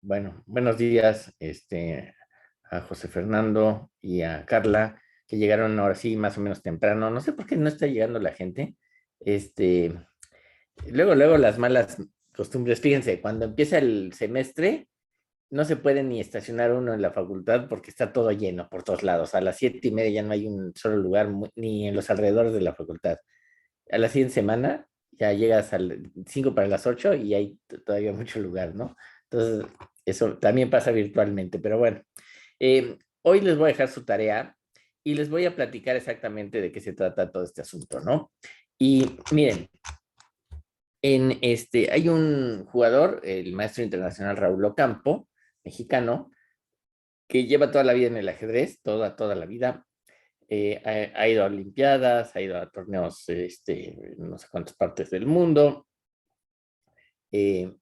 Bueno, buenos días, a José Fernando y a Carla, que llegaron ahora sí más o menos temprano. No sé por qué no está llegando la gente. Este, luego las malas costumbres. Fíjense, cuando empieza el semestre, no se puede ni estacionar uno en la facultad porque está todo lleno por todos lados. A las 7:30 ya no hay un solo lugar, ni en los alrededores de la facultad. A la siguiente semana ya llegas al 5 para las 8 y hay todavía mucho lugar, ¿no? Entonces, eso también pasa virtualmente, pero bueno, hoy les voy a dejar su tarea y les voy a platicar exactamente de qué se trata todo este asunto, ¿no? Y miren, hay un jugador, el maestro internacional Raúl Ocampo, mexicano, que lleva toda la vida en el ajedrez, toda la vida, ha ido a Olimpiadas, ha ido a torneos, no sé cuántas partes del mundo, eh,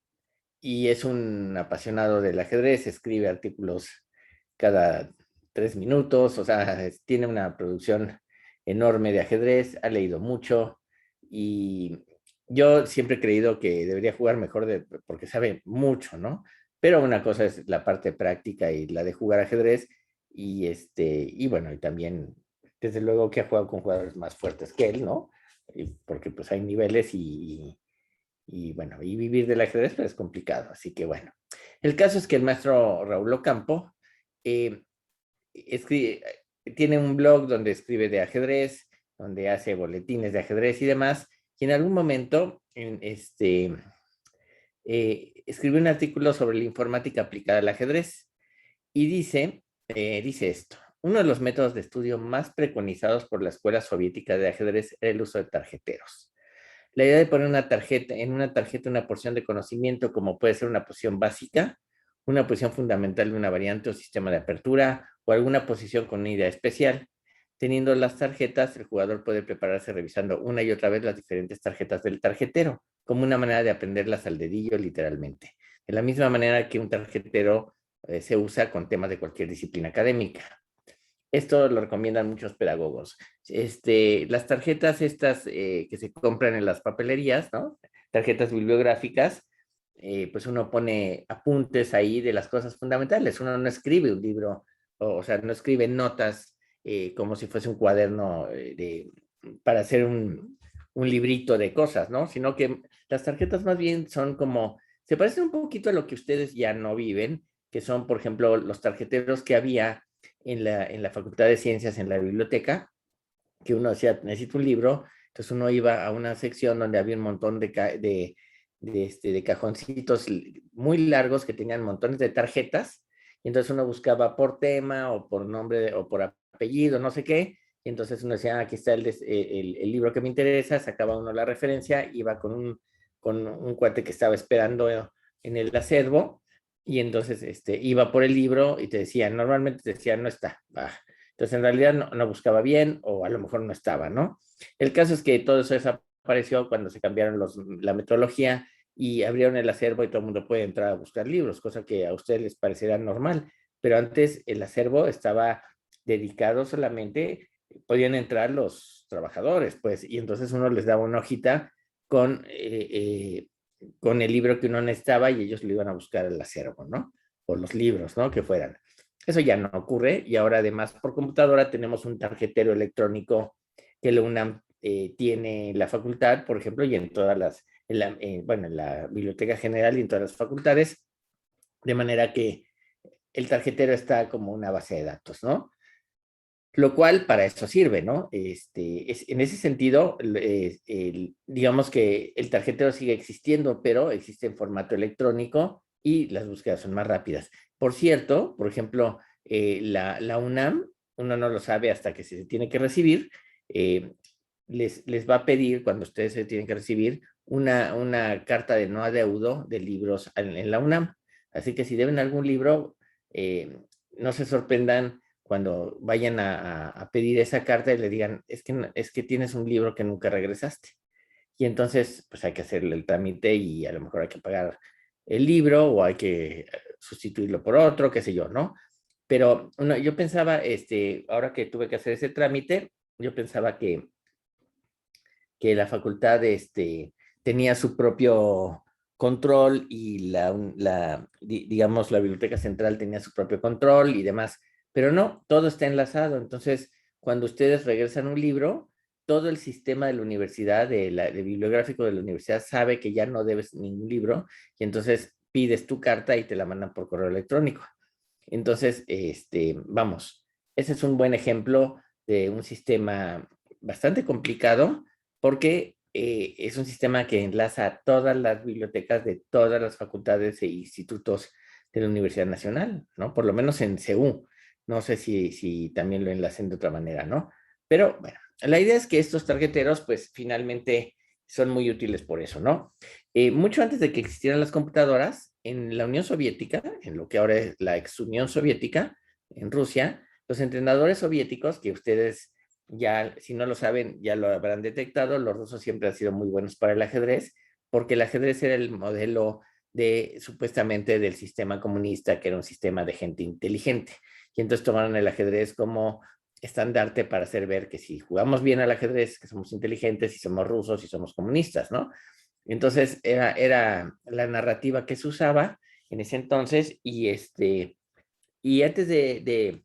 y es un apasionado del ajedrez, escribe artículos cada 3 minutos, o sea, tiene una producción enorme de ajedrez, ha leído mucho, y yo siempre he creído que debería jugar mejor porque sabe mucho, ¿no? Pero una cosa es la parte práctica y la de jugar ajedrez, y bueno, y también, desde luego que ha jugado con jugadores más fuertes que él, ¿no? Porque pues hay niveles y bueno, y vivir del ajedrez pues, es complicado, así que bueno. El caso es que el maestro Raúl Ocampo eh, escribe, tiene un blog donde escribe de ajedrez, donde hace boletines de ajedrez y demás, y en algún momento escribió un artículo sobre la informática aplicada al ajedrez y dice esto. Uno de los métodos de estudio más preconizados por la Escuela Soviética de Ajedrez era el uso de tarjeteros. La idea de poner en una tarjeta una porción de conocimiento, como puede ser una posición básica, una posición fundamental de una variante o sistema de apertura, o alguna posición con una idea especial. Teniendo las tarjetas, el jugador puede prepararse revisando una y otra vez las diferentes tarjetas del tarjetero, como una manera de aprenderlas al dedillo, literalmente. De la misma manera que un tarjetero se usa con temas de cualquier disciplina académica. Esto lo recomiendan muchos pedagogos. Las tarjetas estas que se compran en las papelerías, ¿no? Tarjetas bibliográficas, pues uno pone apuntes ahí de las cosas fundamentales. Uno no escribe un libro, o sea, no escribe notas como si fuese un cuaderno para hacer un librito de cosas, ¿no? Sino que las tarjetas más bien son como, se parecen un poquito a lo que ustedes ya no viven, que son, por ejemplo, los tarjeteros que había en la Facultad de Ciencias, en la biblioteca, que uno decía, necesito un libro, entonces uno iba a una sección donde había un montón de cajoncitos muy largos que tenían montones de tarjetas, y entonces uno buscaba por tema o por nombre o por apellido, no sé qué, y entonces uno decía, aquí está el libro que me interesa, sacaba uno la referencia, iba con un cuate que estaba esperando en el acervo, y entonces iba por el libro y te decía, normalmente te decía, no está. Entonces en realidad no buscaba bien o a lo mejor no estaba, ¿no? El caso es que todo eso desapareció cuando se cambiaron la metodología y abrieron el acervo y todo el mundo puede entrar a buscar libros, cosa que a ustedes les parecerá normal, pero antes el acervo estaba dedicado solamente, podían entrar los trabajadores, pues, y entonces uno les daba una hojita con el libro que uno necesitaba y ellos lo iban a buscar al acervo, ¿no? O los libros, ¿no? Que fueran. Eso ya no ocurre y ahora además por computadora tenemos un tarjetero electrónico que la UNAM tiene en la facultad, por ejemplo, y en todas bueno, en la Biblioteca General y en todas las facultades, de manera que el tarjetero está como una base de datos, ¿no? Lo cual para eso sirve, ¿no? En ese sentido, digamos que el tarjetero sigue existiendo, pero existe en formato electrónico y las búsquedas son más rápidas. Por cierto, por ejemplo, la UNAM, uno no lo sabe hasta que se tiene que recibir, eh, les va a pedir, cuando ustedes se tienen que recibir, una carta de no adeudo de libros en la UNAM. Así que si deben algún libro, no se sorprendan cuando vayan a pedir esa carta y le digan, es que tienes un libro que nunca regresaste. Y entonces, pues hay que hacerle el trámite y a lo mejor hay que pagar el libro o hay que sustituirlo por otro, qué sé yo, ¿no? Pero yo pensaba, ahora que tuve que hacer ese trámite, yo pensaba que la facultad tenía su propio control y digamos, la biblioteca central tenía su propio control y demás, pero no, todo está enlazado. Entonces, cuando ustedes regresan un libro, todo el sistema de la universidad, del bibliográfico de la universidad, sabe que ya no debes ningún libro y entonces pides tu carta y te la mandan por correo electrónico. Entonces, vamos, ese es un buen ejemplo de un sistema bastante complicado porque es un sistema que enlaza a todas las bibliotecas de todas las facultades e institutos de la Universidad Nacional, ¿no? Por lo menos en CEU. No sé si también lo enlacen de otra manera, ¿no? Pero bueno, la idea es que estos tarjeteros, pues finalmente son muy útiles por eso, ¿no? Mucho antes de que existieran las computadoras, en la Unión Soviética, en lo que ahora es la ex Unión Soviética, en Rusia, los entrenadores soviéticos, que ustedes ya, si no lo saben, ya lo habrán detectado, los rusos siempre han sido muy buenos para el ajedrez, porque el ajedrez era el modelo supuestamente del sistema comunista, que era un sistema de gente inteligente. Y entonces tomaron el ajedrez como estandarte para hacer ver que si jugamos bien al ajedrez, que somos inteligentes, si somos rusos, si somos comunistas, ¿no? Entonces era la narrativa que se usaba en ese entonces y antes de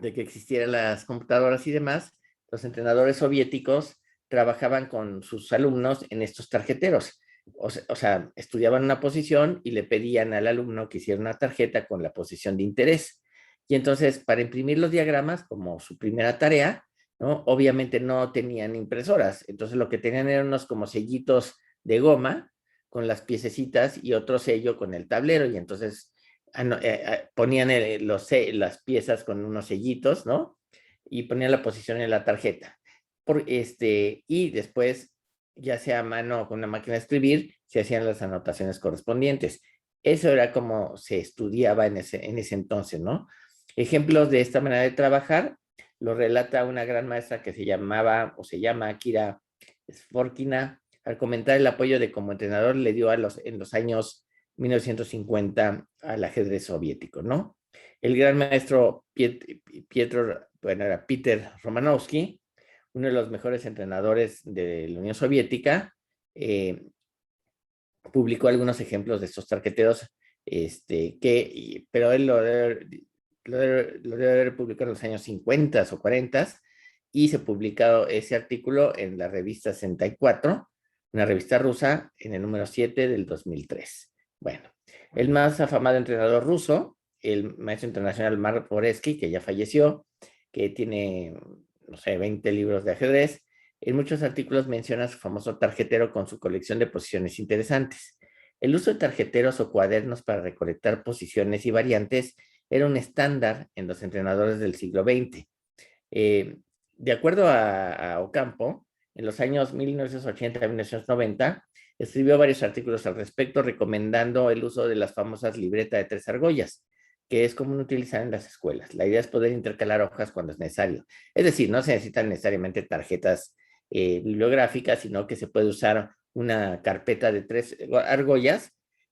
que existieran las computadoras y demás, los entrenadores soviéticos trabajaban con sus alumnos en estos tarjeteros. O sea, estudiaban una posición y le pedían al alumno que hiciera una tarjeta con la posición de interés. Y entonces, para imprimir los diagramas, como su primera tarea, ¿no? Obviamente no tenían impresoras. Entonces, lo que tenían eran unos como sellitos de goma con las piececitas y otro sello con el tablero. Y entonces ponían las piezas con unos sellitos, ¿no? Y ponían la posición en la tarjeta. Y después, ya sea a mano o con una máquina de escribir, se hacían las anotaciones correspondientes. Eso era como se estudiaba en ese entonces, ¿no? Ejemplos de esta manera de trabajar lo relata una gran maestra que se llamaba o se llama Akira Sforkina, al comentar el apoyo de como entrenador le dio en los años 1950 al ajedrez soviético, ¿no? El gran maestro era Peter Romanowski, uno de los mejores entrenadores de la Unión Soviética, publicó algunos ejemplos de estos tarjeteros, pero él lo debe haber publicado en los años 50 o 40 y se publicó ese artículo en la revista 64, una revista rusa, en el número 7 del 2003. Bueno, el más afamado entrenador ruso, el maestro internacional Mark Boreski, que ya falleció, que tiene, no sé, 20 libros de ajedrez, en muchos artículos menciona su famoso tarjetero con su colección de posiciones interesantes. El uso de tarjeteros o cuadernos para recolectar posiciones y variantes era un estándar en los entrenadores del siglo XX. De acuerdo a Ocampo, en los años 1980 a 1990, escribió varios artículos al respecto recomendando el uso de las famosas libretas de 3 argollas, que es común utilizar en las escuelas. La idea es poder intercalar hojas cuando es necesario. Es decir, no se necesitan necesariamente tarjetas bibliográficas, sino que se puede usar una carpeta de 3 argollas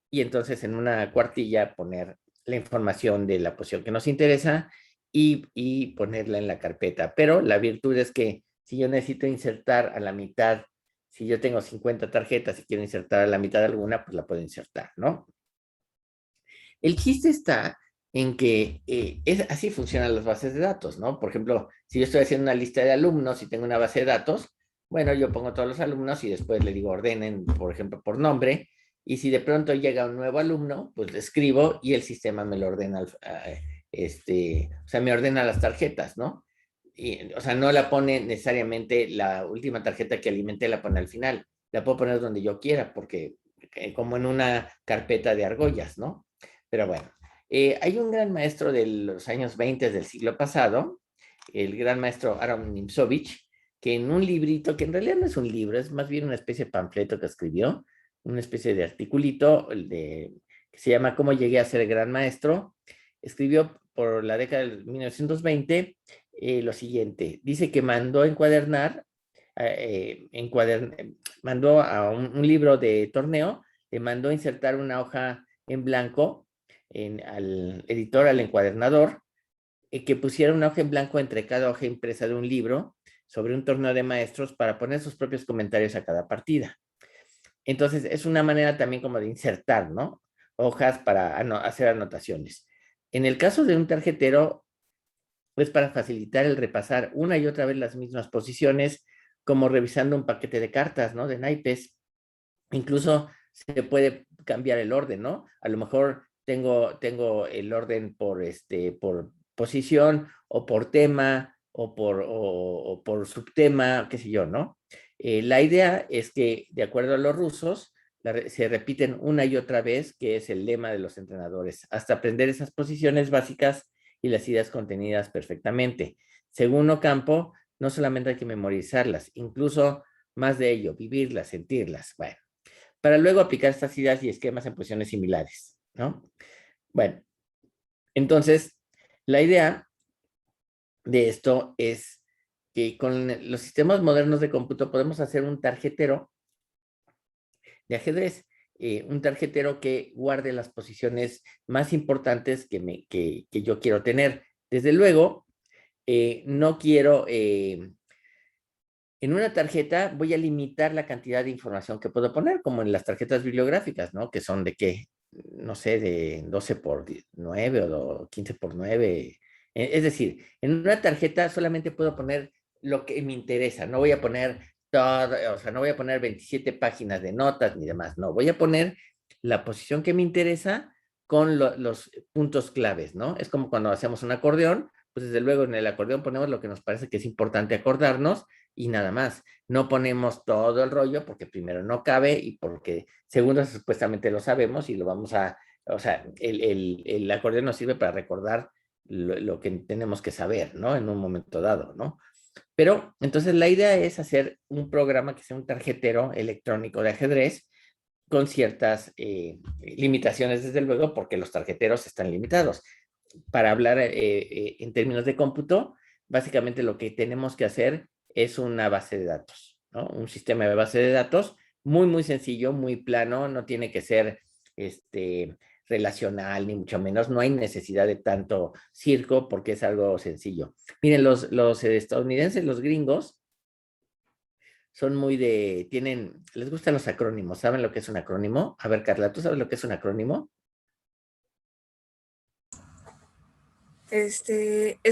y entonces en una cuartilla poner la información de la posición que nos interesa y ponerla en la carpeta. Pero la virtud es que si yo necesito insertar a la mitad, si yo tengo 50 tarjetas y quiero insertar a la mitad alguna, pues la puedo insertar, ¿no? El chiste está en que así funcionan las bases de datos, ¿no? Por ejemplo, si yo estoy haciendo una lista de alumnos y tengo una base de datos, bueno, yo pongo todos los alumnos y después le digo ordenen, por ejemplo, por nombre, y si de pronto llega un nuevo alumno, pues le escribo y el sistema me lo ordena, o sea, me ordena las tarjetas, ¿no? O sea, no la pone necesariamente la última tarjeta que alimenté, la pone al final. La puedo poner donde yo quiera, porque como en una carpeta de argollas, ¿no? Pero bueno, hay un gran maestro de los años 20 del siglo pasado, el gran maestro Aaron Nimzovich, que en un librito, que en realidad no es un libro, es más bien una especie de panfleto que escribió, una especie de articulito que se llama ¿Cómo llegué a ser gran maestro? Escribió por la década de 1920 lo siguiente. Dice que mandó encuadernar, mandó a un libro de torneo, le mandó insertar una hoja en blanco al editor, al encuadernador, que pusiera una hoja en blanco entre cada hoja impresa de un libro sobre un torneo de maestros para poner sus propios comentarios a cada partida. Entonces, es una manera también como de insertar, ¿no? Hojas para hacer anotaciones. En el caso de un tarjetero, pues para facilitar el repasar una y otra vez las mismas posiciones, como revisando un paquete de cartas, ¿no? De naipes. Incluso se puede cambiar el orden, ¿no? A lo mejor tengo el orden por posición o por tema o por subtema, qué sé yo, ¿no? La idea es que, de acuerdo a los rusos, se repiten una y otra vez, que es el lema de los entrenadores, hasta aprender esas posiciones básicas y las ideas contenidas perfectamente. Según Ocampo, no solamente hay que memorizarlas, incluso más de ello, vivirlas, sentirlas. Bueno, para luego aplicar estas ideas y esquemas en posiciones similares, ¿no? Bueno, entonces, la idea de esto es que con los sistemas modernos de cómputo podemos hacer un tarjetero de ajedrez, un tarjetero que guarde las posiciones más importantes que yo quiero tener. Desde luego, no quiero en una tarjeta voy a limitar la cantidad de información que puedo poner, como en las tarjetas bibliográficas, ¿no? Que son de qué, no sé, de 12 por 9 o 15 por 9. Es decir, en una tarjeta solamente puedo poner lo que me interesa, no voy a poner todo, o sea, no voy a poner 27 páginas de notas ni demás, no, voy a poner la posición que me interesa con los puntos claves, ¿no? Es como cuando hacemos un acordeón, pues desde luego en el acordeón ponemos lo que nos parece que es importante acordarnos y nada más. No ponemos todo el rollo porque primero no cabe y porque segundo supuestamente lo sabemos y lo vamos a, o sea, el acordeón nos sirve para recordar lo que tenemos que saber, ¿no? En un momento dado, ¿no? Pero entonces la idea es hacer un programa que sea un tarjetero electrónico de ajedrez con ciertas limitaciones, desde luego, porque los tarjeteros están limitados. Para hablar en términos de cómputo, básicamente lo que tenemos que hacer es una base de datos, ¿no? Un sistema de base de datos muy, muy sencillo, muy plano, no tiene que ser relacional, ni mucho menos, no hay necesidad de tanto circo porque es algo sencillo. Miren, los estadounidenses, los gringos, son muy les gustan los acrónimos. ¿Saben lo que es un acrónimo? A ver, Carla, ¿tú sabes lo que es un acrónimo? Es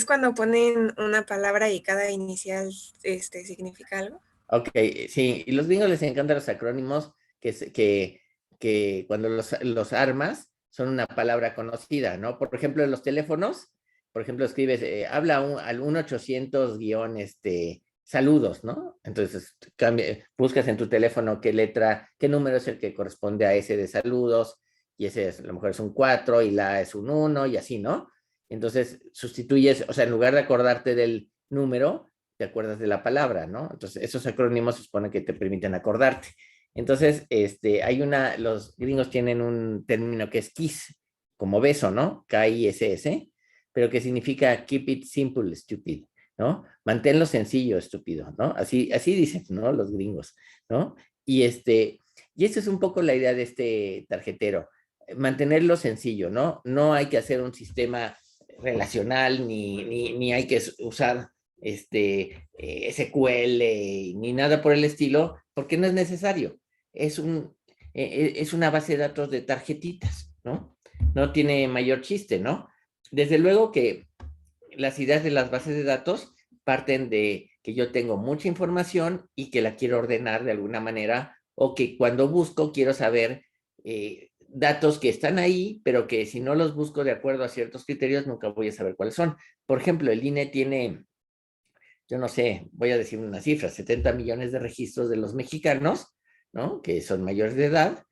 cuando ponen una palabra y cada inicial, significa algo. Ok, sí, y los gringos les encantan los acrónimos que cuando los armas son una palabra conocida, ¿no? Por ejemplo, en los teléfonos, por ejemplo, escribes, habla al 1-800 guión, saludos, ¿no? Entonces, buscas en tu teléfono qué letra, qué número es el que corresponde a ese de saludos, y ese a lo mejor es un 4 y la es un 1 y así, ¿no? Entonces, sustituyes, o sea, en lugar de acordarte del número, te acuerdas de la palabra, ¿no? Entonces, esos acrónimos se supone que te permiten acordarte. Entonces, los gringos tienen un término que es KISS, como beso, ¿no? KISS, pero que significa keep it simple, stupid, ¿no? Manténlo sencillo, estúpido, ¿no? Así dicen, ¿no? Los gringos, ¿no? Y esa es un poco la idea de este tarjetero, mantenerlo sencillo, ¿no? No hay que hacer un sistema relacional ni hay que usar SQL ni nada por el estilo, porque no es necesario. Es una base de datos de tarjetitas, ¿no? No tiene mayor chiste, ¿no? Desde luego que las ideas de las bases de datos parten de que yo tengo mucha información y que la quiero ordenar de alguna manera o que cuando busco quiero saber datos que están ahí, pero que si no los busco de acuerdo a ciertos criterios nunca voy a saber cuáles son. Por ejemplo, el INE tiene, yo no sé, voy a decir una cifra, 70 millones de registros de los mexicanos, ¿no? Que son mayores de edad.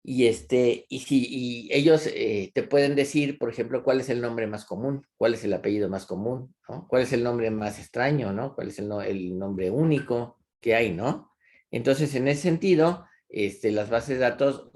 Y ellos te pueden decir, por ejemplo, cuál es el nombre más común, cuál es el apellido más común, ¿no? Cuál es el nombre más extraño, ¿no? Cuál es el nombre único que hay, ¿no? Entonces, en ese sentido, las bases de datos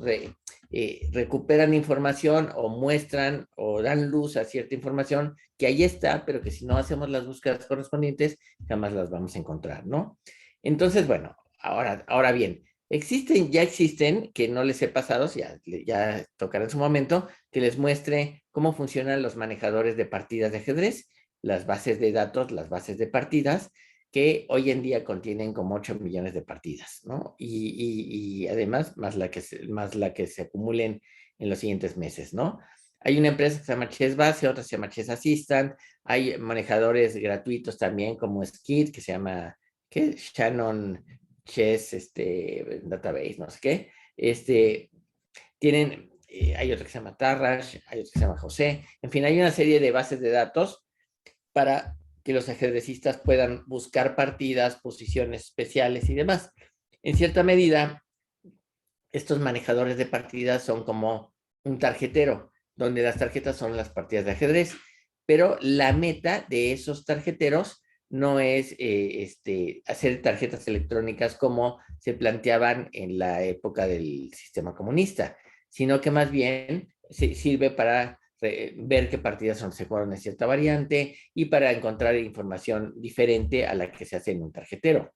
recuperan información o muestran o dan luz a cierta información que ahí está, pero que si no hacemos las búsquedas correspondientes, jamás las vamos a encontrar, ¿no? Entonces, bueno, ahora bien, ya existen, que no les he pasado, ya tocará en su momento, que les muestre cómo funcionan los manejadores de partidas de ajedrez, las bases de datos, las bases de partidas, que hoy en día contienen como 8 millones de partidas, ¿no? Y además, más la que se acumulen en los siguientes meses, ¿no? Hay una empresa que se llama Chess Base, otra se llama Chess Assistant, hay manejadores gratuitos también como Skid, que se llama, ¿qué? Shannon Chess, Database, no sé qué. Tienen, hay otro que se llama Tarrash, hay otro que se llama José, en fin, hay una serie de bases de datos para que los ajedrecistas puedan buscar partidas, posiciones especiales y demás. En cierta medida, estos manejadores de partidas son como un tarjetero, donde las tarjetas son las partidas de ajedrez, pero la meta de esos tarjeteros no es hacer tarjetas electrónicas como se planteaban en la época del sistema comunista, sino que más bien sirve para ver qué partidas son, se jugaron en cierta variante y para encontrar información diferente a la que se hace en un tarjetero.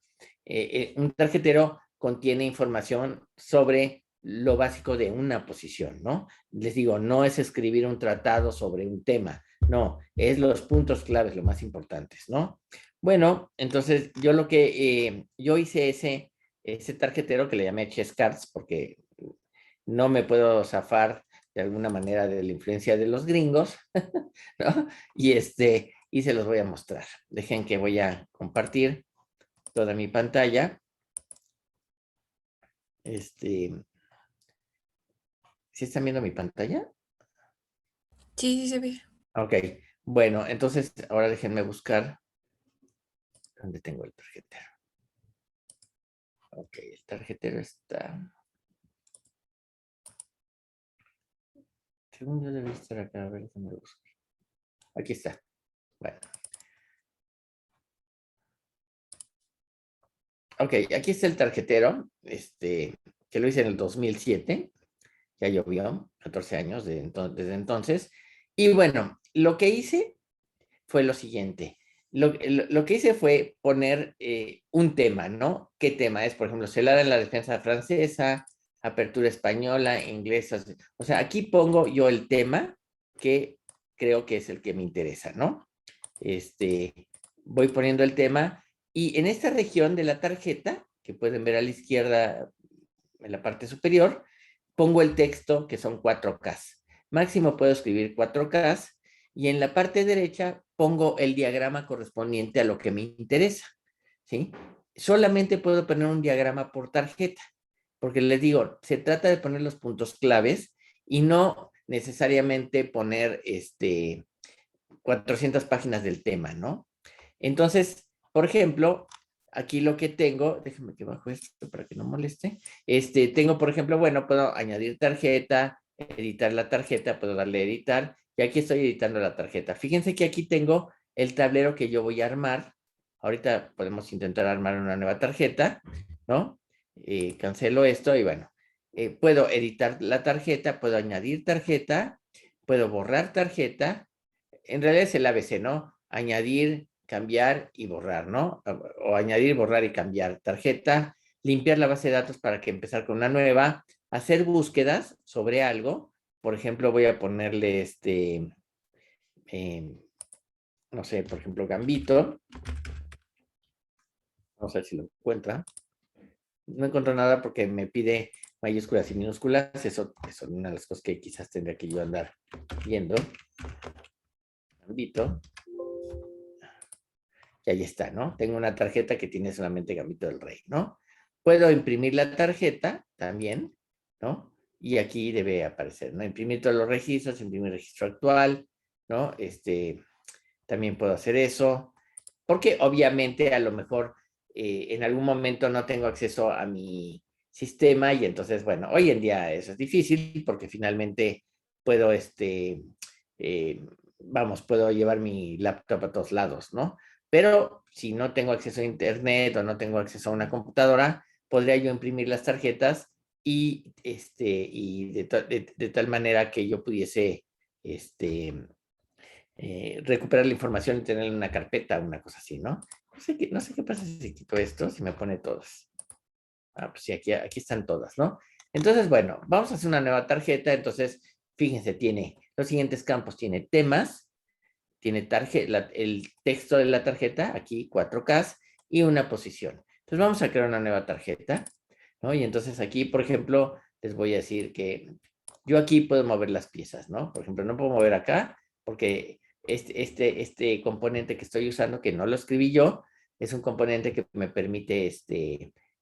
Un tarjetero contiene información sobre lo básico de una posición, ¿no? Les digo, no es escribir un tratado sobre un tema, no, es los puntos claves, lo más importantes, ¿no? Bueno, entonces yo lo que, yo hice ese tarjetero que le llamé Chess Cards porque no me puedo zafar de alguna manera de la influencia de los gringos, ¿no? Y se los voy a mostrar. Dejen que voy a compartir toda mi pantalla. ¿Sí están viendo mi pantalla? Sí, sí se ve. Ok, bueno, entonces ahora déjenme buscar dónde tengo el tarjetero. Ok, el tarjetero está... Según yo debe estar acá, a ver, déjenme buscar. Aquí está. Bueno. Ok, aquí está el tarjetero, que lo hice en el 2007, ya llovió, 14 años desde entonces. Y bueno, lo que hice fue lo siguiente. Lo que hice fue poner un tema, ¿no? ¿Qué tema es? Por ejemplo, celada en la defensa francesa, apertura española, inglesa. O sea, aquí pongo yo el tema que creo que es el que me interesa, ¿no? Voy poniendo el tema y en esta región de la tarjeta, que pueden ver a la izquierda en la parte superior, pongo el texto que son 4Ks. Máximo puedo escribir 4Ks y en la parte derecha pongo el diagrama correspondiente a lo que me interesa, ¿sí? Solamente puedo poner un diagrama por tarjeta, porque les digo, se trata de poner los puntos claves y no necesariamente poner 400 páginas del tema, ¿no? Entonces, por ejemplo, aquí lo que tengo, déjenme que bajo esto para que no moleste. Tengo, por ejemplo, bueno, puedo añadir tarjeta, editar la tarjeta, puedo darle a editar, y aquí estoy editando la tarjeta. Fíjense que aquí tengo el tablero que yo voy a armar. Ahorita podemos intentar armar una nueva tarjeta, ¿no? Cancelo esto y bueno, puedo editar la tarjeta, puedo añadir tarjeta, puedo borrar tarjeta. En realidad es el ABC, ¿no? Añadir, cambiar y borrar, ¿no? O añadir, borrar y cambiar tarjeta, limpiar la base de datos para que empezar con una nueva, hacer búsquedas sobre algo. Por ejemplo, voy a ponerle eh, no sé, por ejemplo, Gambito. Vamos a ver si lo encuentra. No encuentro nada porque me pide mayúsculas y minúsculas. Eso es una de las cosas que quizás tendría que yo andar viendo. Gambito. Y ahí está, ¿no? Tengo una tarjeta que tiene solamente Gambito del Rey, ¿no? Puedo imprimir la tarjeta también, ¿no? Y aquí debe aparecer, ¿no? Imprimir todos los registros, imprimir registro actual, ¿no? También puedo hacer eso, porque obviamente a lo mejor en algún momento no tengo acceso a mi sistema y entonces, bueno, hoy en día eso es difícil porque finalmente puedo, vamos, puedo llevar mi laptop a todos lados, ¿no? Pero si no tengo acceso a internet o no tengo acceso a una computadora, podría yo imprimir las tarjetas y de tal manera que yo pudiese recuperar la información y tenerla en una carpeta, una cosa así, ¿no? No sé qué pasa si quito esto, si me pone todas. Ah, pues sí, aquí están todas, ¿no? Entonces, bueno, vamos a hacer una nueva tarjeta. Entonces, fíjense, tiene los siguientes campos. Tiene temas, tiene el texto de la tarjeta, aquí 4Ks, y una posición. Entonces vamos a crear una nueva tarjeta, ¿no? Y entonces aquí, por ejemplo, les voy a decir que yo aquí puedo mover las piezas, ¿no? Por ejemplo, no puedo mover acá porque este componente que estoy usando, que no lo escribí yo, es un componente que me permite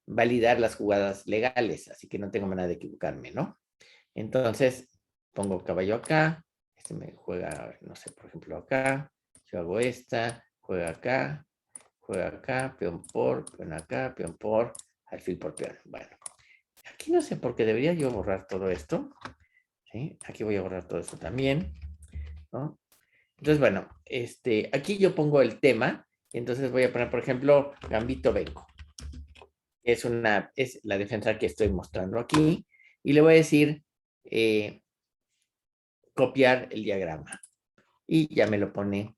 validar las jugadas legales, así que no tengo manera de equivocarme, ¿no? Entonces, pongo caballo acá, me juega, no sé, por ejemplo, acá, yo hago esta, juega acá, peón acá, peón por, alfil por peón. Bueno, aquí no sé por qué debería yo borrar todo esto, ¿sí? Aquí voy a borrar todo esto también, ¿no? Entonces, bueno, aquí yo pongo el tema, entonces voy a poner, por ejemplo, Gambito Venco. Es la defensa que estoy mostrando aquí, y le voy a decir copiar el diagrama, y ya me lo pone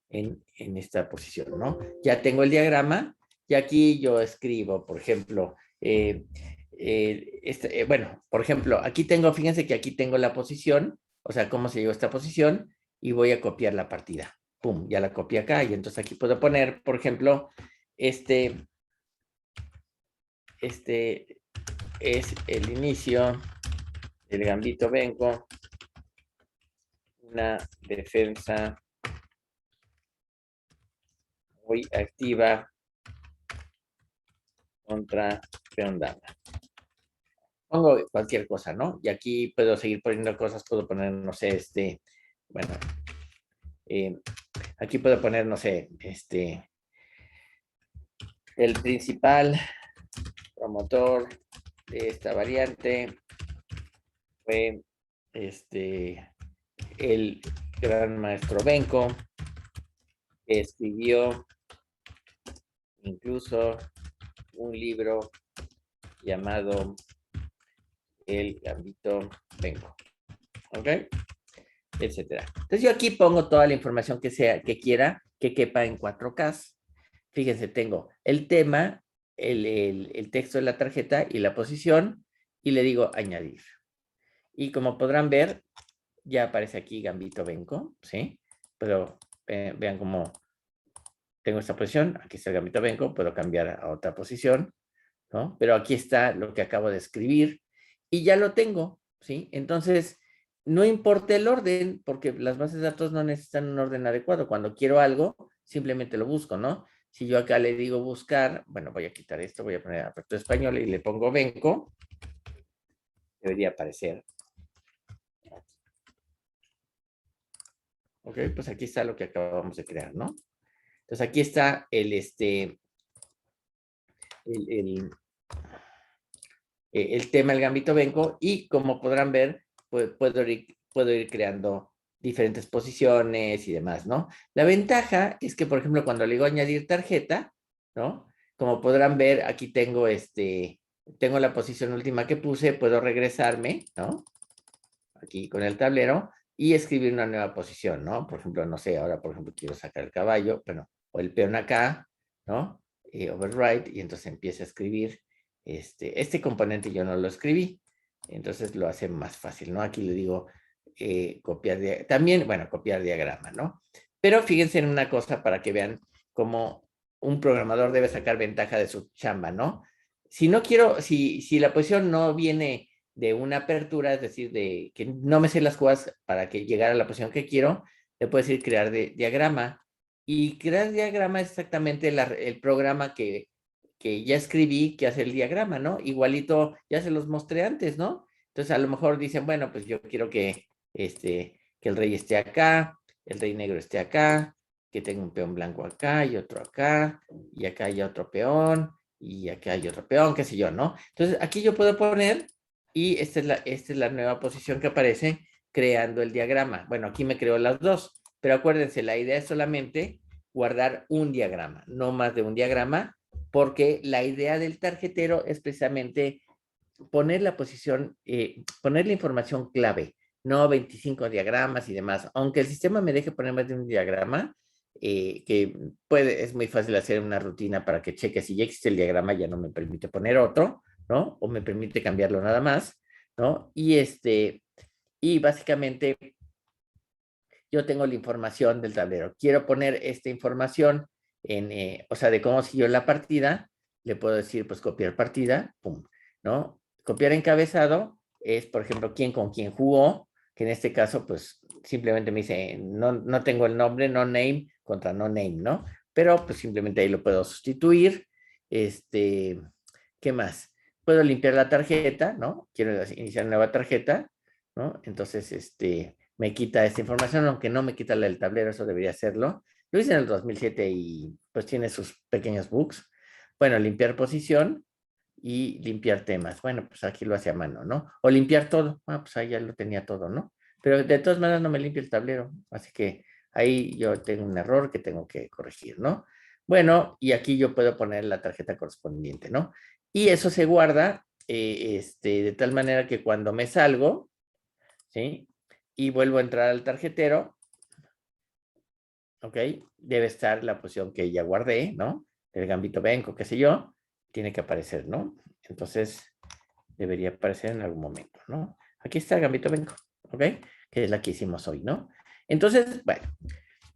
en esta posición, ¿no? Ya tengo el diagrama, y aquí yo escribo, por ejemplo, bueno, por ejemplo, aquí tengo, fíjense que aquí tengo la posición, o sea, cómo se llegó a esta posición, y voy a copiar la partida. Pum, ya la copié acá, y entonces aquí puedo poner, por ejemplo, este es el inicio del Gambito Venco, una defensa muy activa contra peón dama. Pongo cualquier cosa, ¿no? Y aquí puedo seguir poniendo cosas, puedo poner, no sé, bueno, aquí puedo poner, no sé, el principal promotor de esta variante fue, el gran maestro Benko, que escribió incluso un libro llamado El Gambito Benko, ¿ok? Etcétera. Entonces yo aquí pongo toda la información que quiera, que quepa en 4K. Fíjense, tengo el tema, el texto de la tarjeta y la posición, y le digo añadir. Y como podrán ver, ya aparece aquí Gambito Benko, ¿sí? Pero vean cómo tengo esta posición, aquí está el Gambito Benko, puedo cambiar a otra posición, ¿no? Pero aquí está lo que acabo de escribir y ya lo tengo, ¿sí? Entonces, no importa el orden, porque las bases de datos no necesitan un orden adecuado. Cuando quiero algo, simplemente lo busco, ¿no? Si yo acá le digo buscar, bueno, voy a quitar esto, voy a poner apertura español y le pongo Benco, debería aparecer. Ok, pues aquí está lo que acabamos de crear, ¿no? Entonces aquí está el, el tema del Gambito Benco, y como podrán ver, pues, puedo ir creando diferentes posiciones y demás, ¿no? La ventaja es que, por ejemplo, cuando le digo añadir tarjeta, ¿no? Como podrán ver, aquí tengo tengo la posición última que puse, puedo regresarme, ¿no? Aquí con el tablero y escribir una nueva posición, ¿no? Por ejemplo, no sé, ahora, por ejemplo, quiero sacar el caballo, bueno, o el peón acá, ¿no? Override, y entonces empieza a escribir. Este componente yo no lo escribí, entonces lo hace más fácil, ¿no? Aquí le digo copiar, también, bueno, copiar diagrama, ¿no? Pero fíjense en una cosa para que vean cómo un programador debe sacar ventaja de su chamba, ¿no? Si no quiero, si la posición no viene de una apertura, es decir, de que no me sé las cosas para que llegara a la posición que quiero, le puedo decir crear diagrama. Y crear diagrama es exactamente el programa que ya escribí que hace el diagrama, ¿no? Igualito, ya se los mostré antes, ¿no? Entonces a lo mejor dicen, bueno, pues yo quiero que el rey esté acá, el rey negro esté acá, que tenga un peón blanco acá y otro acá, y acá hay otro peón, y acá hay otro peón, qué sé yo, ¿no? Entonces aquí yo puedo poner, y esta es la nueva posición que aparece creando el diagrama. Bueno, aquí me creo las dos, pero acuérdense, la idea es solamente guardar un diagrama, no más de un diagrama, porque la idea del tarjetero es precisamente poner la posición, poner la información clave, no 25 diagramas y demás. Aunque el sistema me deje poner más de un diagrama, que es muy fácil hacer una rutina para que cheque si ya existe el diagrama, ya no me permite poner otro, ¿no? O me permite cambiarlo nada más, ¿no? Y básicamente yo tengo la información del tablero. Quiero poner esta información o sea, de cómo siguió la partida, le puedo decir, pues copiar partida, pum, ¿no? Copiar encabezado es, por ejemplo, quién con quién jugó, que en este caso, pues simplemente me dice, no tengo el nombre, no name contra no name, ¿no? Pero pues simplemente ahí lo puedo sustituir. ¿Qué más? Puedo limpiar la tarjeta, ¿no? Quiero iniciar una nueva tarjeta, ¿no? Entonces, me quita esta información, aunque no me quita la del tablero, eso debería hacerlo. Lo hice en el 2007 y pues tiene sus pequeños bugs. Bueno, limpiar posición y limpiar temas. Bueno, pues aquí lo hace a mano, ¿no? O limpiar todo. Ah, pues ahí ya lo tenía todo, ¿no? Pero de todas maneras no me limpia el tablero. Así que ahí yo tengo un error que tengo que corregir, ¿no? Bueno, y aquí yo puedo poner la tarjeta correspondiente, ¿no? Y eso se guarda de tal manera que cuando me salgo, ¿sí? Y vuelvo a entrar al tarjetero, ¿ok? Debe estar la posición que ya guardé, ¿no? El gambito Benco, qué sé yo, tiene que aparecer, ¿no? Entonces, debería aparecer en algún momento, ¿no? Aquí está el gambito Benco, ¿ok? Que es la que hicimos hoy, ¿no? Entonces, bueno,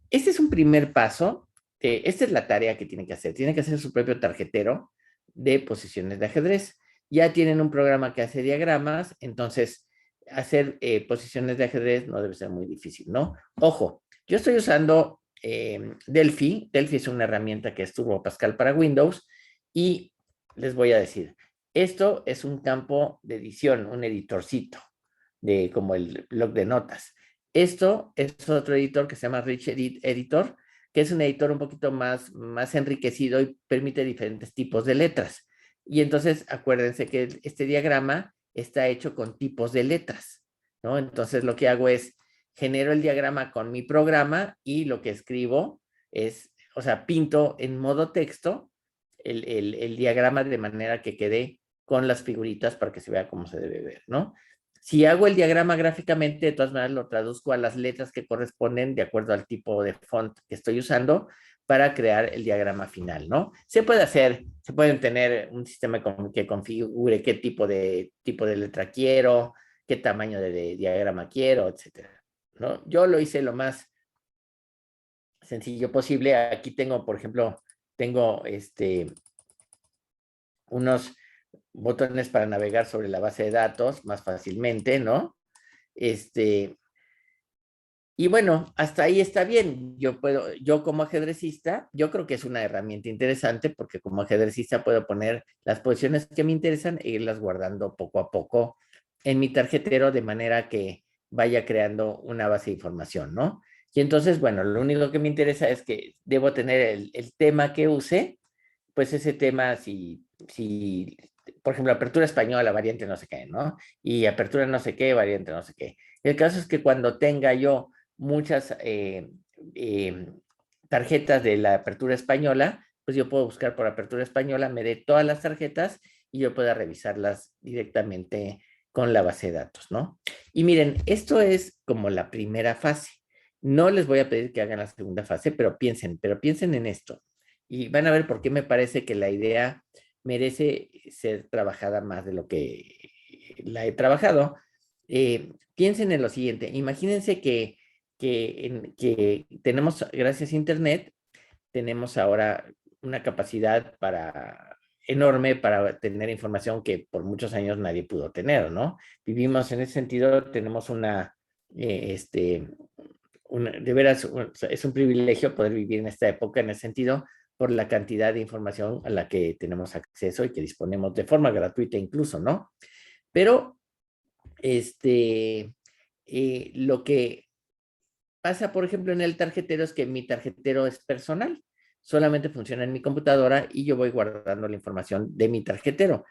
este es un primer paso. Esta es la tarea que tiene que hacer. Tiene que hacer su propio tarjetero de posiciones de ajedrez. Ya tienen un programa que hace diagramas, entonces hacer posiciones de ajedrez no debe ser muy difícil, ¿no? Ojo, yo estoy usando Delphi. Delphi es una herramienta que es Turbo Pascal para Windows y les voy a decir, esto es un campo de edición, un editorcito, de como el blog de notas. Esto es otro editor que se llama Rich Editor, que es un editor un poquito más enriquecido y permite diferentes tipos de letras. Y entonces acuérdense que este diagrama está hecho con tipos de letras, ¿no? Entonces lo que hago es genero el diagrama con mi programa y lo que escribo es, o sea, pinto en modo texto el diagrama de manera que quede con las figuritas para que se vea cómo se debe ver, ¿no? Si hago el diagrama gráficamente, de todas maneras lo traduzco a las letras que corresponden de acuerdo al tipo de font que estoy usando para crear el diagrama final, ¿no? Se puede hacer, se pueden tener un sistema que configure qué tipo de letra quiero, qué tamaño de diagrama quiero, etcétera, ¿no? Yo lo hice lo más sencillo posible. Aquí tengo, por ejemplo, tengo unos botones para navegar sobre la base de datos más fácilmente, ¿no? Este, y bueno, hasta ahí está bien. Yo como ajedrecista, yo creo que es una herramienta interesante porque como ajedrecista puedo poner las posiciones que me interesan e irlas guardando poco a poco en mi tarjetero de manera que vaya creando una base de información, ¿no? Y entonces, bueno, lo único que me interesa es que debo tener el tema que use, pues ese tema, si, por ejemplo, apertura española, variante no sé qué, ¿no? Y apertura no sé qué, variante no sé qué. El caso es que cuando tenga yo muchas eh, tarjetas de la apertura española, pues yo puedo buscar por apertura española, me dé todas las tarjetas y yo pueda revisarlas directamente con la base de datos, ¿no? Y miren, esto es como la primera fase. No les voy a pedir que hagan la segunda fase, pero piensen en esto. Y van a ver por qué me parece que la idea merece ser trabajada más de lo que la he trabajado. Piensen en lo siguiente, imagínense que tenemos, gracias a Internet, tenemos ahora una capacidad enorme para tener información que por muchos años nadie pudo tener, ¿no? Vivimos en ese sentido, tenemos de veras, es un privilegio poder vivir en esta época en ese sentido por la cantidad de información a la que tenemos acceso y que disponemos de forma gratuita incluso, ¿no? Pero lo que pasa, por ejemplo, en el tarjetero es que mi tarjetero es personal, solamente funciona en mi computadora y yo voy guardando la información de mi tarjetero.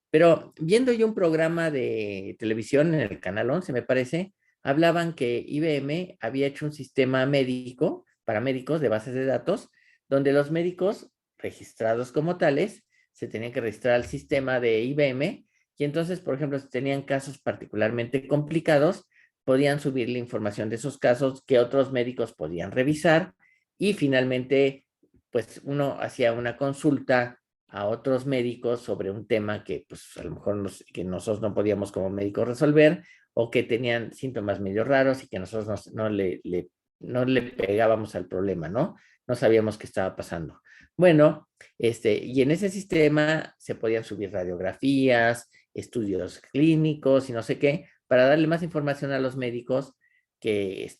Pero viendo yo un programa de televisión en el canal 11, me parece, hablaban que IBM había hecho un sistema médico para médicos de bases de datos, donde los médicos registrados como tales se tenían que registrar al sistema de IBM y entonces, por ejemplo, si tenían casos particularmente complicados, podían subir la información de esos casos que otros médicos podían revisar y finalmente, pues uno hacía una consulta a otros médicos sobre un tema que pues a lo mejor que nosotros no podíamos como médicos resolver o que tenían síntomas medio raros y que nosotros no le pegábamos al problema, ¿no? No sabíamos qué estaba pasando. Bueno, y en ese sistema se podían subir radiografías, estudios clínicos y no sé qué, para darle más información a los médicos que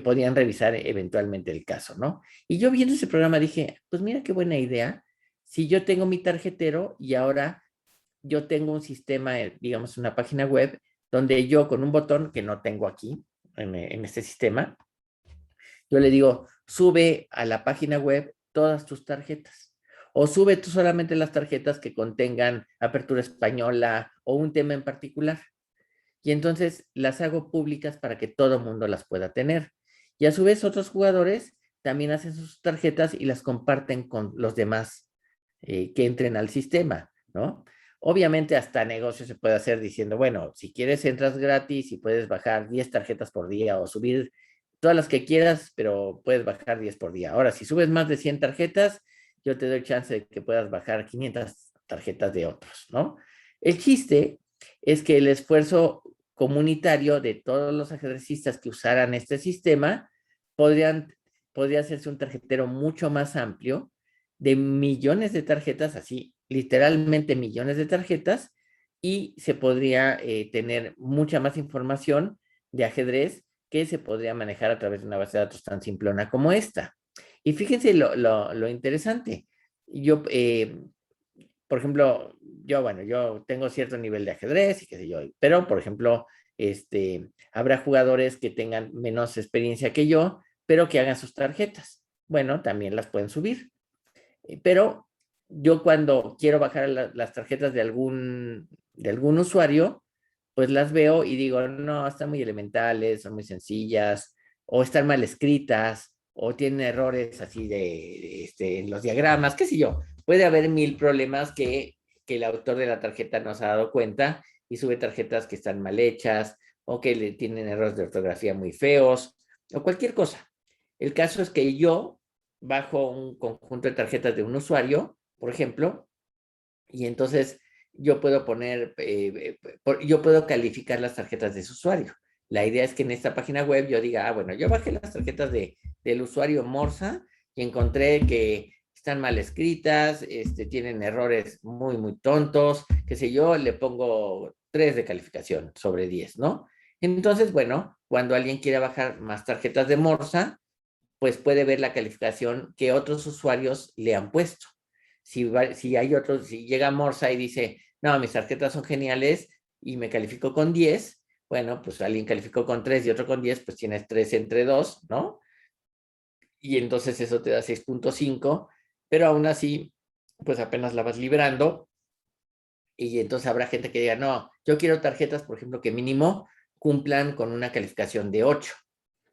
podían revisar eventualmente el caso, ¿no? Y yo viendo ese programa dije, pues mira qué buena idea, si yo tengo mi tarjetero y ahora yo tengo un sistema, digamos, una página web, donde yo con un botón que no tengo aquí, en este sistema, yo le digo, sube a la página web todas tus tarjetas. O sube tú solamente las tarjetas que contengan apertura española o un tema en particular. Y entonces las hago públicas para que todo el mundo las pueda tener. Y a su vez otros jugadores también hacen sus tarjetas y las comparten con los demás que entren al sistema, ¿no? Obviamente hasta negocio se puede hacer diciendo, bueno, si quieres entras gratis y puedes bajar 10 tarjetas por día o subir todas las que quieras, pero puedes bajar 10 por día. Ahora, si subes más de 100 tarjetas, yo te doy chance de que puedas bajar 500 tarjetas de otros, ¿no? El chiste es que el esfuerzo comunitario de todos los ajedrecistas que usaran este sistema podría hacerse un tarjetero mucho más amplio de millones de tarjetas, así, literalmente millones de tarjetas, y se podría tener mucha más información de ajedrez que se podría manejar a través de una base de datos tan simplona como esta. Y fíjense lo interesante. Yo, por ejemplo, bueno, yo tengo cierto nivel de ajedrez y qué sé yo, pero, por ejemplo, habrá jugadores que tengan menos experiencia que yo, pero que hagan sus tarjetas. Bueno, también las pueden subir. Pero yo cuando quiero bajar las tarjetas de algún usuario, pues las veo y digo, no, están muy elementales, son muy sencillas, o están mal escritas, o tienen errores así en los diagramas, qué sé yo. Puede haber mil problemas que el autor de la tarjeta no se ha dado cuenta y sube tarjetas que están mal hechas o que le tienen errores de ortografía muy feos o cualquier cosa. El caso es que yo bajo un conjunto de tarjetas de un usuario, por ejemplo, y entonces yo puedo yo puedo calificar las tarjetas de ese usuario. La idea es que en esta página web yo diga, bueno, yo bajé las tarjetas del usuario Morsa y encontré que están mal escritas, tienen errores muy, muy tontos, qué sé yo, le pongo 3 de calificación sobre 10, ¿no? Entonces, bueno, cuando alguien quiera bajar más tarjetas de Morsa, pues puede ver la calificación que otros usuarios le han puesto. Si hay otros, si llega Morsa y dice, no, mis tarjetas son geniales y me calificó con 10, bueno, pues alguien calificó con 3 y otro con 10, pues tienes 3 entre 2, ¿no? Y entonces eso te da 6.5, pero aún así, pues apenas la vas librando y entonces habrá gente que diga, no, yo quiero tarjetas, por ejemplo, que mínimo cumplan con una calificación de 8.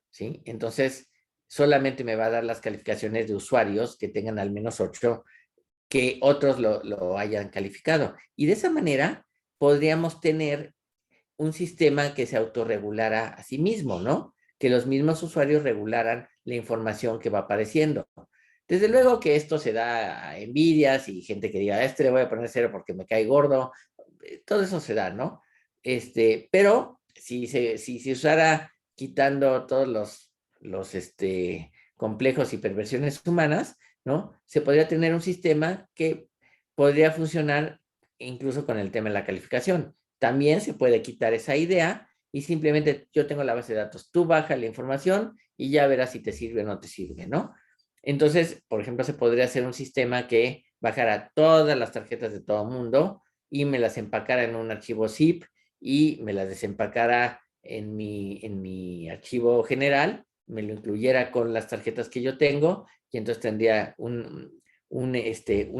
¿Sí? Entonces, solamente me va a dar las calificaciones de usuarios que tengan al menos 8 que otros lo hayan calificado. Y de esa manera podríamos tener un sistema que se autorregulara a sí mismo, ¿no? Que los mismos usuarios regularan la información que va apareciendo. Desde luego que esto se da a envidias y gente que diga, le voy a poner 0 porque me cae gordo. Todo eso se da, ¿no? Pero si se usara quitando todos los complejos y perversiones humanas, ¿no? Se podría tener un sistema que podría funcionar incluso con el tema de la calificación. También se puede quitar esa idea y simplemente yo tengo la base de datos, tú baja la información y ya verás si te sirve o no te sirve, ¿no? Entonces, por ejemplo, se podría hacer un sistema que bajara todas las tarjetas de todo el mundo y me las empacara en un archivo zip y me las desempacara en mi archivo general, me lo incluyera con las tarjetas que yo tengo y entonces tendría un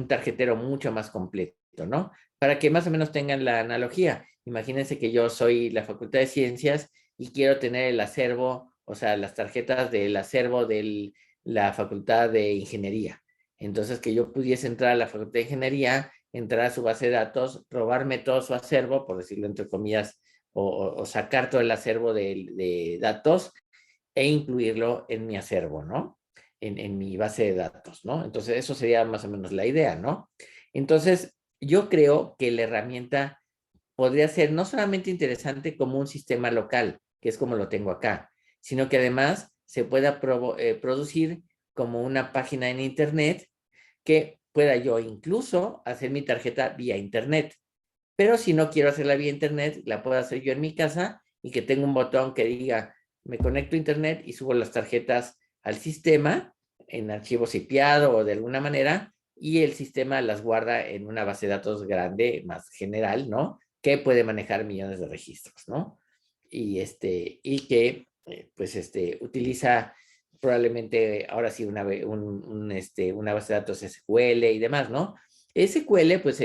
tarjetero mucho más completo, ¿no? Para que más o menos tengan la analogía. Imagínense que yo soy la Facultad de Ciencias y quiero tener el acervo, o sea, las tarjetas del acervo de la Facultad de Ingeniería. Entonces, que yo pudiese entrar a la Facultad de Ingeniería, entrar a su base de datos, robarme todo su acervo, por decirlo entre comillas, o sacar todo el acervo de datos e incluirlo en mi acervo, ¿no? En mi base de datos, ¿no? Entonces, eso sería más o menos la idea, ¿no? Entonces, yo creo que la herramienta podría ser no solamente interesante como un sistema local, que es como lo tengo acá, sino que además se pueda producir como una página en Internet que pueda yo incluso hacer mi tarjeta vía internet. Pero si no quiero hacerla vía internet, la puedo hacer yo en mi casa y que tenga un botón que diga, me conecto a internet y subo las tarjetas al sistema en archivo zipiado o de alguna manera, y el sistema las guarda en una base de datos grande, más general, ¿no? Que puede manejar millones de registros, ¿no? Y que, utiliza probablemente ahora sí una base de datos SQL y demás, ¿no? SQL, pues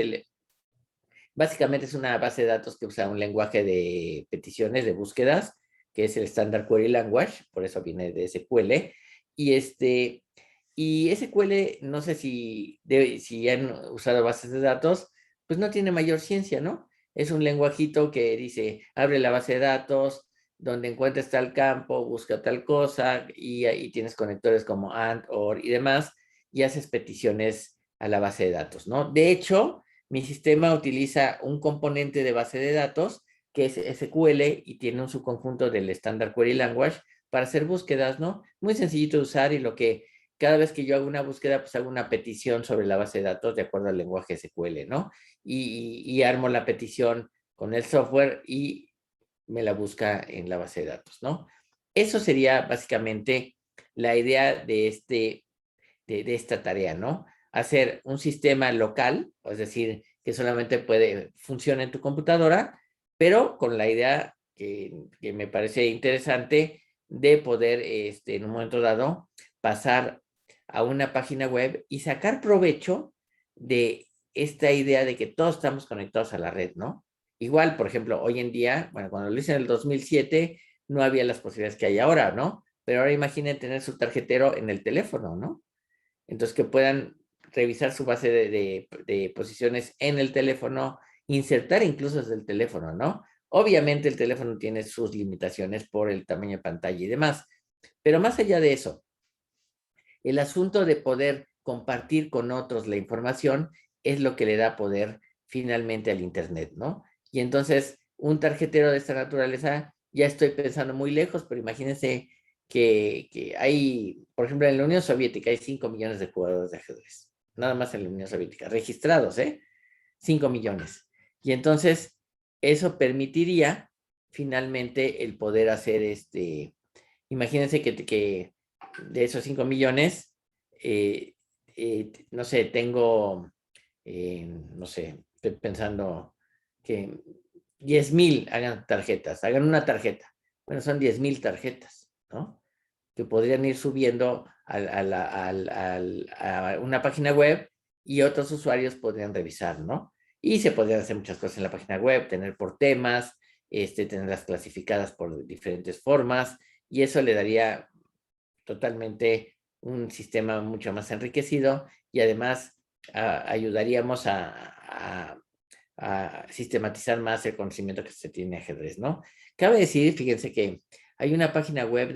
básicamente es una base de datos que usa un lenguaje de peticiones, de búsquedas, que es el Standard Query Language, por eso viene de SQL. Y, y SQL, no sé si han usado bases de datos, pues no tiene mayor ciencia, ¿no? Es un lenguajito que dice, abre la base de datos, donde encuentres tal campo, busca tal cosa, y ahí tienes conectores como AND, OR y demás, y haces peticiones a la base de datos, ¿no? De hecho, mi sistema utiliza un componente de base de datos que es SQL y tiene un subconjunto del Standard Query Language para hacer búsquedas, ¿no? Muy sencillito de usar, y lo que cada vez que yo hago una búsqueda, pues hago una petición sobre la base de datos de acuerdo al lenguaje SQL, ¿no? Y armo la petición con el software y me la busca en la base de datos, ¿no? Eso sería básicamente la idea de esta tarea, ¿no? Hacer un sistema local, es decir, que solamente funciona en tu computadora, pero con la idea que me parece interesante de poder, en un momento dado, pasar a una página web y sacar provecho de esta idea de que todos estamos conectados a la red, ¿no? Igual, por ejemplo, hoy en día, bueno, cuando lo hice en el 2007, no había las posibilidades que hay ahora, ¿no? Pero ahora imaginen tener su tarjetero en el teléfono, ¿no? Entonces, que puedan revisar su base de posiciones en el teléfono, insertar incluso desde el teléfono, ¿no? Obviamente el teléfono tiene sus limitaciones por el tamaño de pantalla y demás, pero más allá de eso, el asunto de poder compartir con otros la información es lo que le da poder finalmente al Internet, ¿no? Y entonces, un tarjetero de esta naturaleza, ya estoy pensando muy lejos, pero imagínense que hay, por ejemplo, en la Unión Soviética hay 5 millones de jugadores de ajedrez, nada más en la Unión Soviética, registrados, ¿eh? 5 millones. Y entonces, eso permitiría finalmente el poder hacer imagínense que de esos 5 millones, no sé, tengo, no sé, estoy pensando que 10,000 hagan tarjetas, hagan una tarjeta. Bueno, son 10,000 tarjetas, ¿no? Que podrían ir subiendo a una página web y otros usuarios podrían revisar, ¿no? Y se podrían hacer muchas cosas en la página web, tener por temas, tenerlas clasificadas por diferentes formas, y eso le daría totalmente un sistema mucho más enriquecido, y además ayudaríamos a sistematizar más el conocimiento que se tiene de ajedrez, ¿no? Cabe decir, fíjense que hay una página web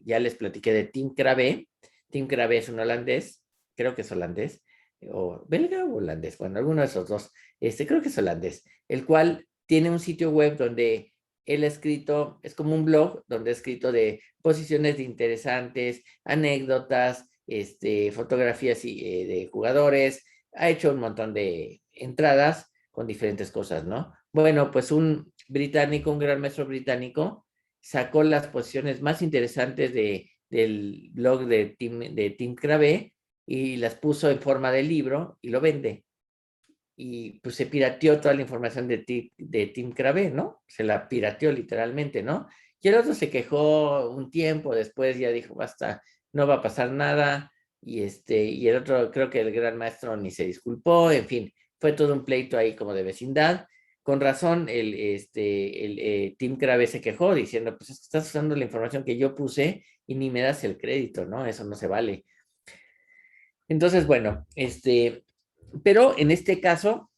ya les platiqué de Tim Krabbe. Tim Krabbe es un holandés, creo que es holandés, o belga o holandés, bueno, alguno de esos dos, creo que es holandés, el cual tiene un sitio web donde él ha escrito, es como un blog donde ha escrito de posiciones de interesantes, anécdotas, fotografías de jugadores, ha hecho un montón de entradas con diferentes cosas, ¿no? Bueno, pues un británico, un gran maestro británico, sacó las posiciones más interesantes del blog de Tim Krabbe y las puso en forma de libro y lo vende. Y pues se pirateó toda la información de Tim Krabbe, ¿no? Se la pirateó literalmente, ¿no? Y el otro se quejó un tiempo, después ya dijo, basta, no va a pasar nada, y el otro, creo que el gran maestro ni se disculpó, en fin, fue todo un pleito ahí como de vecindad. Con razón, Tim Krabbe se quejó diciendo, pues es que estás usando la información que yo puse y ni me das el crédito, ¿no? Eso no se vale. Entonces, bueno, pero en este caso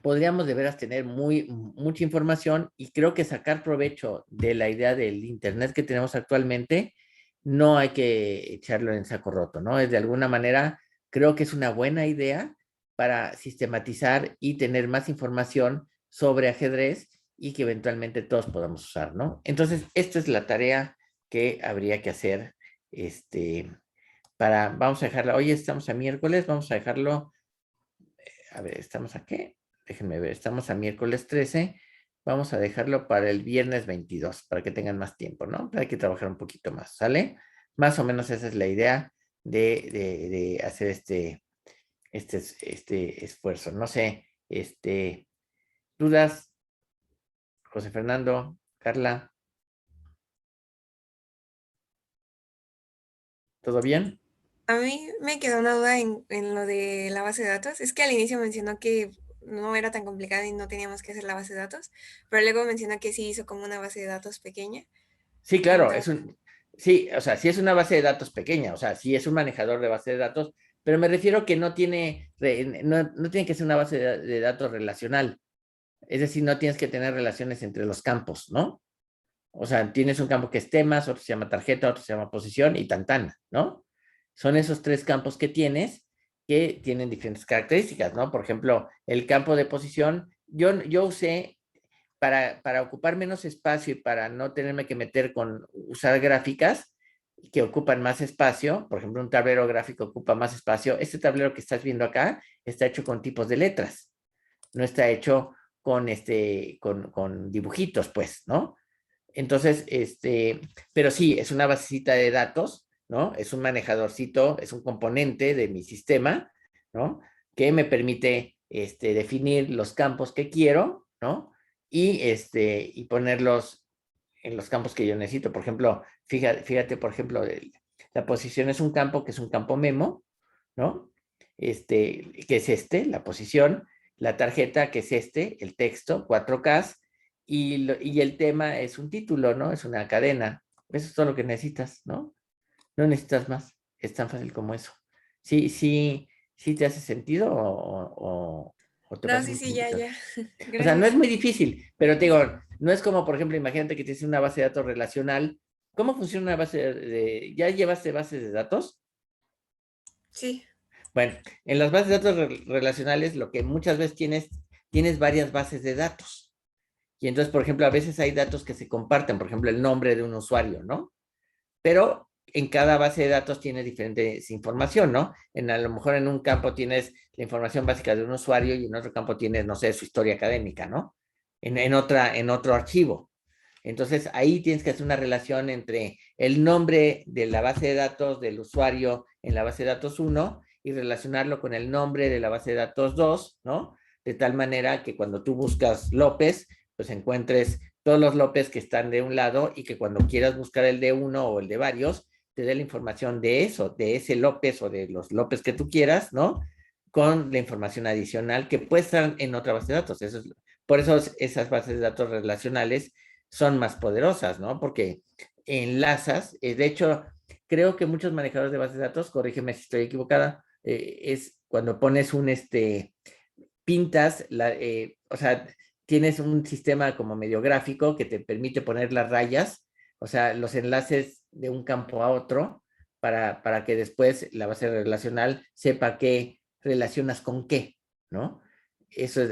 podríamos de veras tener mucha información, y creo que sacar provecho de la idea del Internet que tenemos actualmente, no hay que echarlo en saco roto, ¿no? Es de alguna manera, creo que es una buena idea para sistematizar y tener más información sobre ajedrez y que eventualmente todos podamos usar, ¿no? Entonces, esta es la tarea que habría que hacer, vamos a dejarlo, hoy estamos a miércoles, vamos a dejarlo, a ver, ¿estamos a qué? Déjenme ver, estamos a miércoles 13, vamos a dejarlo para el viernes 22, para que tengan más tiempo, ¿no? Hay que trabajar un poquito más, ¿sale? Más o menos esa es la idea de hacer este esfuerzo. No sé, dudas, José Fernando, Carla, ¿todo bien? A mí me quedó una duda en lo de la base de datos. Es que al inicio mencionó que no era tan complicada y no teníamos que hacer la base de datos, pero luego mencionó que sí hizo como una base de datos pequeña. Sí, claro, Entonces, sí, o sea, sí es una base de datos pequeña, o sea, sí es un manejador de base de datos, pero me refiero que no tiene que ser una base de datos relacional. Es decir, no tienes que tener relaciones entre los campos, ¿no? O sea, tienes un campo que es temas, otro se llama tarjeta, otro se llama posición y tantana, ¿no? Son esos tres campos que tienes que tienen diferentes características, ¿no? Por ejemplo, el campo de posición, yo usé para ocupar menos espacio y para no tenerme que meter con usar gráficas que ocupan más espacio, por ejemplo, un tablero gráfico ocupa más espacio, este tablero que estás viendo acá está hecho con tipos de letras, no está hecho con dibujitos, pues, ¿no? Entonces, pero sí, es una basecita de datos, ¿no? Es un manejadorcito, es un componente de mi sistema, ¿no? Que me permite definir los campos que quiero, ¿no? Y ponerlos en los campos que yo necesito. Por ejemplo, fíjate por ejemplo, la posición es un campo que es un campo memo, ¿no? Que es la posición, la tarjeta, que es el texto, 4K, y el tema es un título, ¿no? Es una cadena. Eso es todo lo que necesitas, ¿no? No necesitas más. Es tan fácil como eso. Sí, sí, sí te hace sentido o te no, parece sí, muy sí, ya, complicado. ya. O sea, no es Gracias. muy difícil, pero te digo, no es como, por ejemplo, imagínate que tienes una base de datos relacional. ¿Cómo funciona una ¿Ya llevaste bases de datos? Sí. Bueno, en las bases de datos relacionales lo que muchas veces tienes varias bases de datos. Y entonces, por ejemplo, a veces hay datos que se comparten, por ejemplo, el nombre de un usuario, ¿no? Pero en cada base de datos tienes diferentes información, ¿no? A lo mejor en un campo tienes la información básica de un usuario y en otro campo tienes, no sé, su historia académica, ¿no? En otro archivo. Entonces, ahí tienes que hacer una relación entre el nombre de la base de datos del usuario en la base de datos uno y relacionarlo con el nombre de la base de datos 2, ¿no? De tal manera que cuando tú buscas López, pues encuentres todos los López que están de un lado y que cuando quieras buscar el de uno o el de varios, te dé la información de eso, de ese López o de los López que tú quieras, ¿no? Con la información adicional que puede estar en otra base de datos. Por eso esas bases de datos relacionales son más poderosas, ¿no? Porque enlazas, de hecho, creo que muchos manejadores de bases de datos, corrígeme si estoy equivocada, es cuando pones pintas, o sea, tienes un sistema como medio gráfico que te permite poner las rayas, o sea, los enlaces de un campo a otro, para que después la base relacional sepa qué relacionas con qué, ¿no?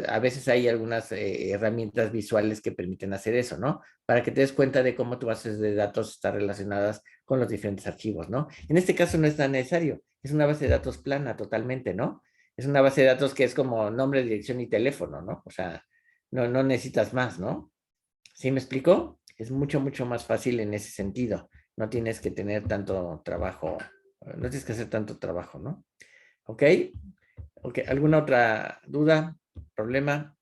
A veces hay algunas herramientas visuales que permiten hacer eso, ¿no? Para que te des cuenta de cómo tu bases de datos están relacionadas con los diferentes archivos, ¿no? En este caso no es tan necesario, es una base de datos plana totalmente, ¿no? Es una base de datos que es como nombre, dirección y teléfono, ¿no? O sea, no necesitas más, ¿no? ¿Sí me explico? Es mucho, mucho más fácil en ese sentido. No tienes que tener tanto trabajo, no tienes que hacer tanto trabajo, ¿no? ¿Ok? ¿Ok? ¿Alguna otra duda, problema?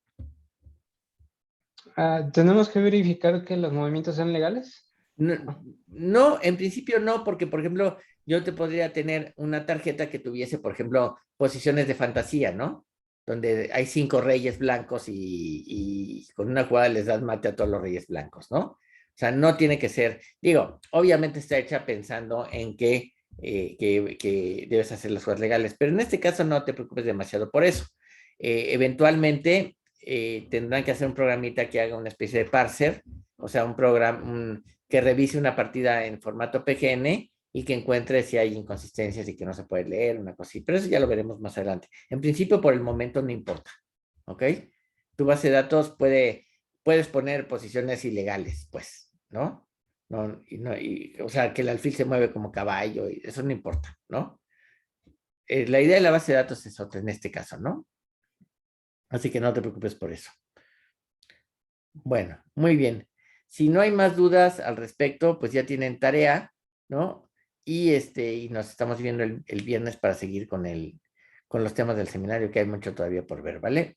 ¿Tenemos que verificar que los movimientos sean legales? No, no, en principio no, porque, por ejemplo, yo te podría tener una tarjeta que tuviese, por ejemplo, posiciones de fantasía, ¿no? Donde hay 5 reyes blancos y con una jugada les das mate a todos los reyes blancos, ¿no? O sea, no tiene que ser, digo, obviamente está hecha pensando en que debes hacer las jugadas legales, pero en este caso no te preocupes demasiado por eso. Eventualmente tendrán que hacer un programita que haga una especie de parser, o sea, un programa, que revise una partida en formato PGN y que encuentre si hay inconsistencias y que no se puede leer, una cosa así. Pero eso ya lo veremos más adelante. En principio, por el momento no importa, ¿ok? Tu base de datos puedes poner posiciones ilegales, pues, ¿no? ¿no? O sea, que el alfil se mueve como caballo, y eso no importa, ¿no? La idea de la base de datos es otra en este caso, ¿no? Así que no te preocupes por eso. Bueno, muy bien. Si no hay más dudas al respecto, pues ya tienen tarea, ¿no? Y nos estamos viendo el viernes para seguir con los temas del seminario, que hay mucho todavía por ver, ¿vale?